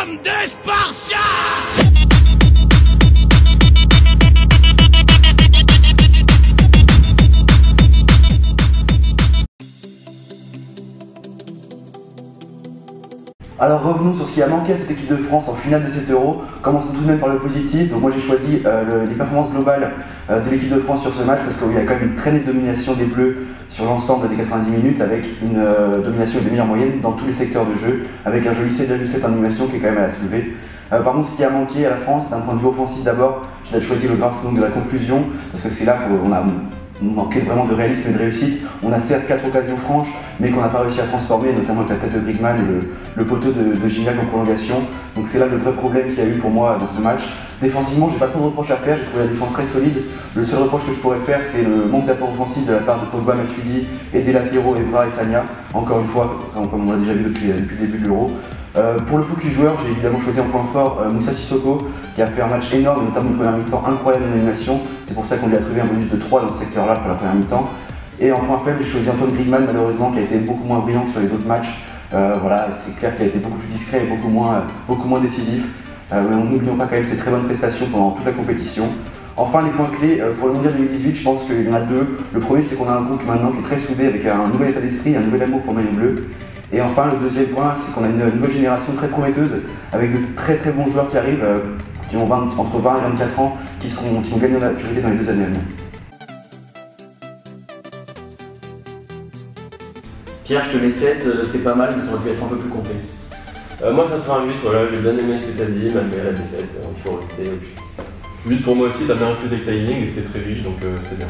sommes des Spartiates! Alors revenons sur ce qui a manqué à cette équipe de France en finale de cet Euro. Commençons tout de même par le positif. Donc moi j'ai choisi les performances globales de l'équipe de France sur ce match parce qu'il y a quand même une très nette domination des Bleus sur l'ensemble des 90 minutes avec une domination et des meilleures moyennes dans tous les secteurs de jeu avec un joli 7,7 en animation qui est quand même à soulever. Par contre, ce qui a manqué à la France, d'un point de vue offensif d'abord, j'ai choisi le graphe de la conclusion parce que c'est là qu'on a manqué vraiment de réalisme et de réussite. On a certes 4 occasions franches, mais qu'on n'a pas réussi à transformer, notamment avec la tête de Griezmann et le poteau de Gignac en prolongation. Donc c'est là le vrai problème qu'il y a eu pour moi dans ce match. Défensivement, j'ai pas trop de reproches à faire, j'ai trouvé la défense très solide. Le seul reproche que je pourrais faire, c'est le manque d'apport offensif de la part de Pogba, Matuidi et des latéraux Evra et Sagna. Encore une fois, comme on l'a déjà vu depuis le début de l'Euro. Pour le focus joueur, j'ai évidemment choisi en point fort Moussa Sissoko qui a fait un match énorme, notamment une première mi-temps incroyable en animation. C'est pour ça qu'on lui a trouvé un bonus de 3 dans ce secteur-là pour la première mi-temps. Et en point faible, j'ai choisi Antoine Griezmann malheureusement qui a été beaucoup moins brillant que sur les autres matchs. Voilà, c'est clair qu'il a été beaucoup plus discret et beaucoup moins décisif. Mais n'oublions pas quand même ses très bonnes prestations pendant toute la compétition. Enfin, les points clés pour le Mondial 2018, je pense qu'il y en a deux. Le premier, c'est qu'on a un groupe maintenant qui est très soudé avec un nouvel état d'esprit, un nouvel amour pour le maillot bleu. Et enfin, le deuxième point, c'est qu'on a une nouvelle génération très prometteuse, avec de très très bons joueurs qui arrivent, qui ont entre 20 et 24 ans, qui vont gagner en maturité dans les 2 années à venir. Pierre, je te mets 7, c'était pas mal, mais ça aurait pu être un peu plus complet. Moi, ça sera un 8, voilà, j'ai bien aimé ce que tu as dit, malgré la défaite, il faut rester objectif. 8 pour moi aussi, t'as bien reflété avec ta inning et c'était très riche, donc c'était bien.